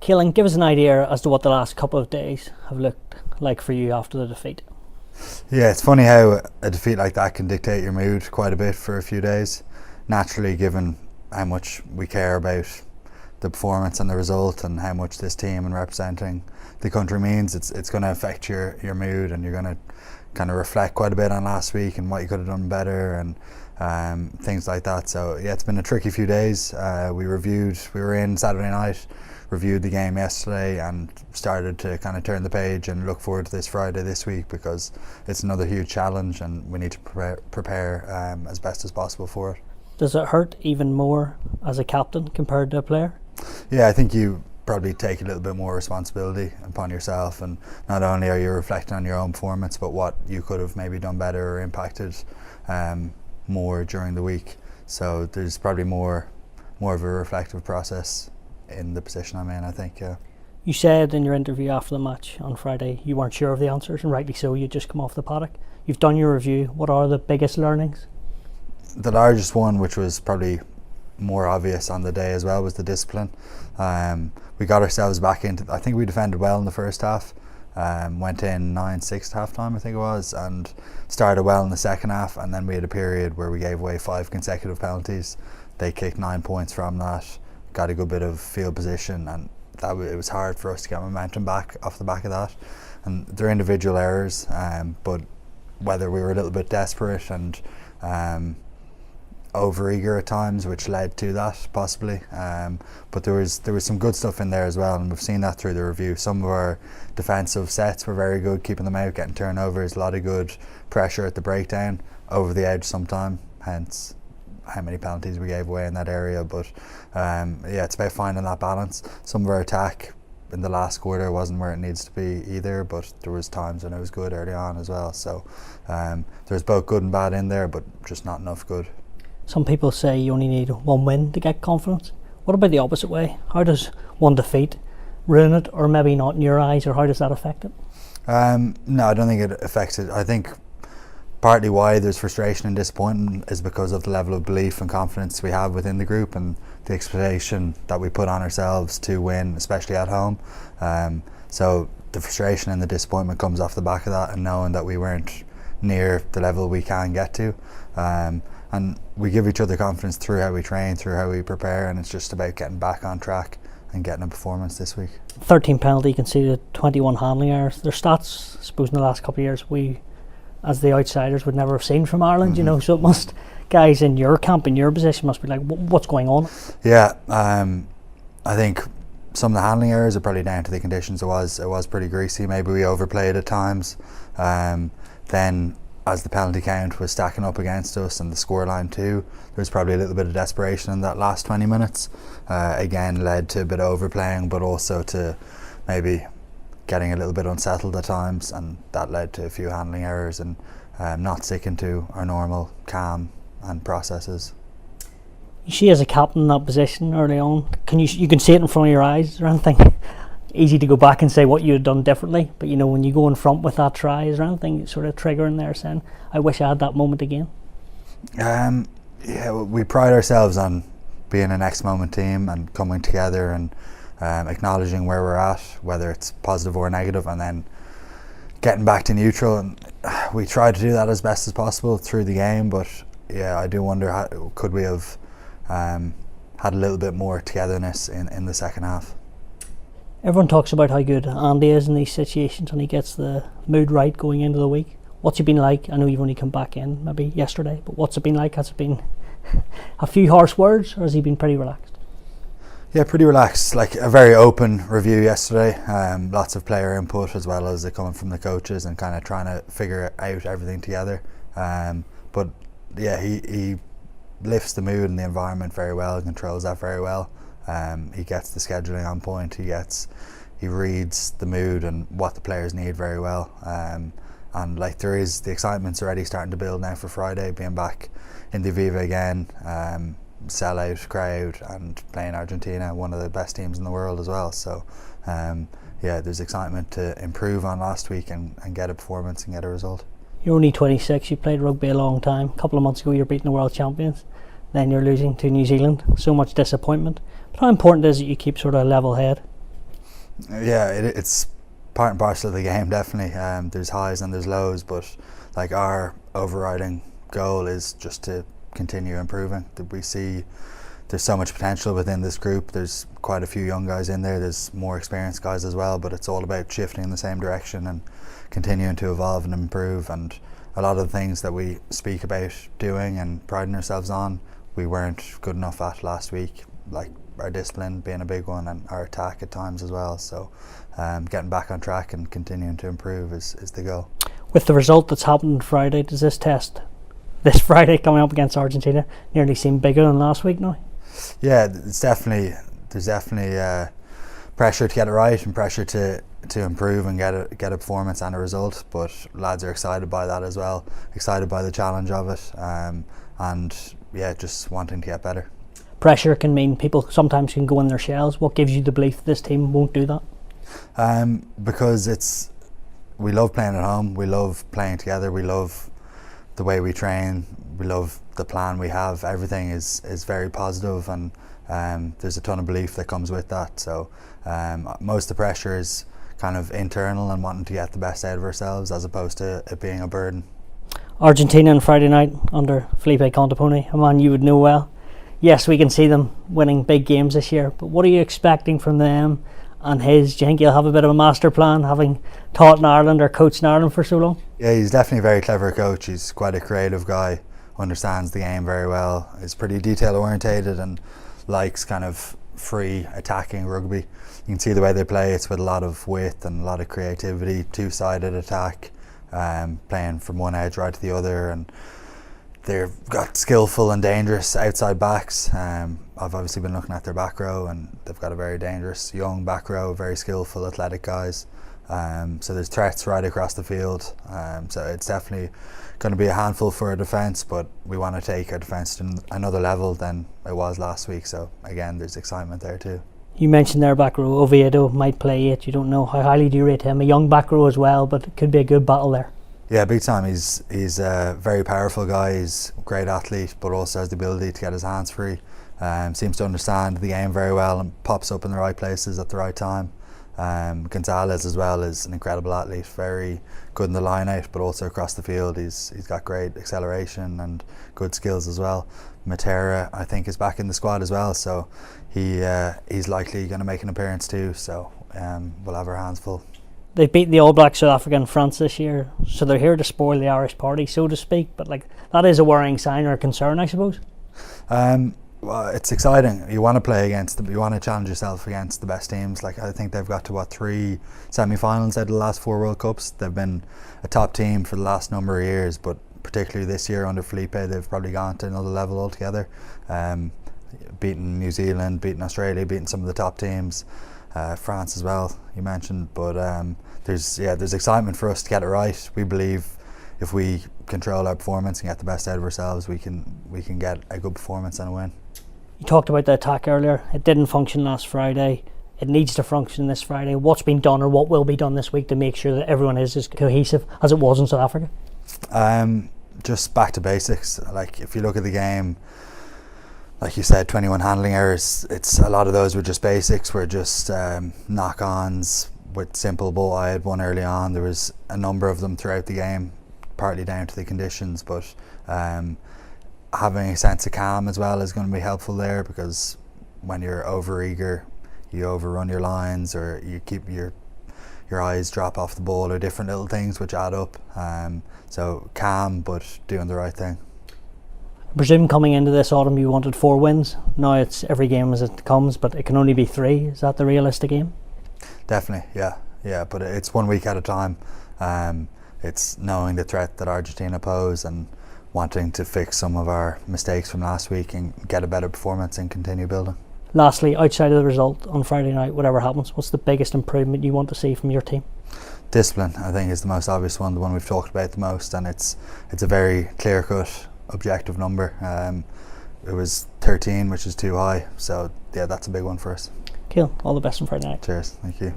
Caelan, give us an idea as to what the last couple of days have looked like for you after the defeat. Yeah, it's funny how a defeat like that can dictate your mood quite a bit for a few days. Naturally, given how much we care about the performance and the result and how much this team and representing the country means, it's going to affect your mood, and you're going to kind of reflect quite a bit on last week and what you could have done better and things like that. So yeah, it's been a tricky few days. We were in Saturday night, reviewed the game yesterday, and started to kind of turn the page and look forward to this Friday this week, because it's another huge challenge and we need to prepare as best as possible for it. Does it hurt even more as a captain compared to a player? Yeah, I think you probably take a little bit more responsibility upon yourself, and not only are you reflecting on your own performance, but what you could have maybe done better or impacted more during the week. So there's probably more of a reflective process in the position I'm in, I think. Yeah. You said in your interview after the match on Friday you weren't sure of the answers, and rightly so. You just come off the paddock. You've done your review. What are the biggest learnings? The largest one, which was probably more obvious on the day as well, was the discipline. We got ourselves back into, I think we defended well in the first half, went in 9-6 at half time I think it was, and started well in the second half, and then we had a period where we gave away 5 consecutive penalties. They kicked 9 points from that, got a good bit of field position, and it was hard for us to get momentum back off the back of that. And they're individual errors, but whether we were a little bit desperate and over eager at times, which led to that possibly, but there was some good stuff in there as well, and we've seen that through the review. Some of our defensive sets were very good, keeping them out, getting turnovers, a lot of good pressure at the breakdown, over the edge sometime, hence how many penalties we gave away in that area. But yeah, it's about finding that balance. Some of our attack in the last quarter wasn't where it needs to be either, but there was times when it was good early on as well. So there's both good and bad in there, but just not enough good. Some people say you only need one win to get confidence. What about the opposite way? How does one defeat ruin it, or maybe not in your eyes, or how does that affect it? No, I don't think it affects it. I think partly why there's frustration and disappointment is because of the level of belief and confidence we have within the group, and the expectation that we put on ourselves to win, especially at home. So the frustration and the disappointment comes off the back of that, and knowing that we weren't near the level we can get to. And we give each other confidence through how we train, through how we prepare, and it's just about getting back on track and getting a performance this week. 13 penalty conceded, 21 handling errors. Their stats, I suppose, in the last couple of years, we, as the outsiders, would never have seen from Ireland, you know, so it must, guys in your camp, in your position, must be like, what's going on? Yeah, I think some of the handling errors are probably down to the conditions. It was pretty greasy. Maybe we overplayed at times. Then as the penalty count was stacking up against us and the scoreline too, there was probably a little bit of desperation in that last 20 minutes. Again, led to a bit of overplaying, but also to maybe getting a little bit unsettled at times, and that led to a few handling errors and not sticking to our normal calm and processes. You see, as a captain in that position early on, you can see it in front of your eyes or anything? Easy to go back and say what you had done differently, but you know, when you go in front with that try, is there anything sort of triggering there saying, I wish I had that moment again? Yeah, we pride ourselves on being a next moment team and coming together and acknowledging where we're at, whether it's positive or negative, and then getting back to neutral. And we try to do that as best as possible through the game, but yeah, I do wonder, could we have had a little bit more togetherness in the second half. Everyone talks about how good Andy is in these situations, and he gets the mood right going into the week. What's it been like? I know you've only come back in maybe yesterday, but what's it been like? Has it been a few harsh words, or has he been pretty relaxed? Yeah, pretty relaxed. Like a very open review yesterday. Lots of player input as well as it coming from the coaches, and kind of trying to figure out everything together. But yeah, he lifts the mood and the environment very well, controls that very well. He gets the scheduling on point. He reads the mood and what the players need very well. And like the excitement's already starting to build now for Friday, being back in the Aviva again, sellout crowd, and playing Argentina, one of the best teams in the world as well. So yeah, there's excitement to improve on last week and get a performance and get a result. You're only 26, you played rugby a long time. A couple of months ago you're beating the world champions, then you're losing to New Zealand. So much disappointment. But how important is it you keep sort of a level head? Yeah, it's part and parcel of the game, definitely. There's highs and there's lows, but like our overriding goal is just to continue improving. We see there's so much potential within this group. There's quite a few young guys in there. There's more experienced guys as well, but it's all about shifting in the same direction and continuing to evolve and improve. And a lot of the things that we speak about doing and priding ourselves on, we weren't good enough at last week, like our discipline being a big one and our attack at times as well. So getting back on track and continuing to improve is the goal. With the result that's happened Friday, does this test this Friday coming up against Argentina nearly seem bigger than last week now? Yeah, there's definitely pressure to get it right and pressure to improve and get a performance and a result. But lads are excited by that as well, excited by the challenge of it, and yeah, just wanting to get better. Pressure can mean people sometimes can go in their shells. What gives you the belief this team won't do that? Because we love playing at home, we love playing together, we love the way we train, we love the plan we have. Everything is very positive, and there's a ton of belief that comes with that. So most of the pressure is kind of internal and wanting to get the best out of ourselves as opposed to it being a burden. Argentina on Friday night under Felipe Contapone, a man you would know well. Yes, we can see them winning big games this year, but what are you expecting from them and his? Do you think he'll have a bit of a master plan, having taught in Ireland or coached in Ireland for so long? Yeah, he's definitely a very clever coach. He's quite a creative guy, understands the game very well. He's pretty detail orientated and likes kind of free attacking rugby. You can see the way they play. It's with a lot of width and a lot of creativity, two-sided attack, playing from one edge right to the other, and they've got skillful and dangerous outside backs. I've obviously been looking at their back row, and they've got a very dangerous young back row, very skillful, athletic guys. So there's threats right across the field. So it's definitely going to be a handful for our defence, but we want to take our defence to another level than it was last week. So again, there's excitement there too. You mentioned their back row. Oviedo might play it. You don't know. How highly do you rate him? A young back row as well, but it could be a good battle there. Yeah, big time. He's a very powerful guy. He's a great athlete, but also has the ability to get his hands free. Seems to understand the game very well and pops up in the right places at the right time. Gonzalez as well is an incredible athlete, very good in the line out, but also across the field. He's got great acceleration and good skills as well. Matera, I think, is back in the squad as well, so he's likely going to make an appearance too. So we'll have our hands full. They've beaten the All Blacks, South Africa and France this year, so they're here to spoil the Irish party, so to speak. But like, that is a worrying sign or a concern, I suppose. Well, it's exciting. You want to play against them. You want to challenge yourself against the best teams. Like, I think they've got to 3 semi-finals out of the last 4 World Cups. They've been a top team for the last number of years, but particularly this year under Felipe, they've probably gone to another level altogether. Beating New Zealand, beating Australia, beating some of the top teams. France as well, you mentioned, but there's excitement for us to get it right. We believe if we control our performance and get the best out of ourselves, we can get a good performance and a win. You talked about the attack earlier. It didn't function last Friday. It needs to function this Friday. What's been done or what will be done this week to make sure that everyone is as cohesive as it was in South Africa? Just back to basics. Like, if you look at the game, like you said, 21 handling errors. It's a lot of those were just basics. Were just knock-ons with simple ball. I had one early on. There was a number of them throughout the game, partly down to the conditions, but having a sense of calm as well is going to be helpful there, because when you're over-eager, you overrun your lines, or you keep your eyes drop off the ball, or different little things which add up. So calm, but doing the right thing. I presume coming into this autumn you wanted 4 wins. Now it's every game as it comes, but it can only be 3. Is that the realistic aim? Definitely, yeah. But it's 1 week at a time. It's knowing the threat that Argentina pose and wanting to fix some of our mistakes from last week and get a better performance and continue building. Lastly, outside of the result on Friday night, whatever happens, what's the biggest improvement you want to see from your team? Discipline, I think, is the most obvious one, the one we've talked about the most, and it's a very clear-cut, objective number. It was 13, which is too high, so yeah, that's a big one for us. Caelan, all the best on Friday night. Cheers, thank you.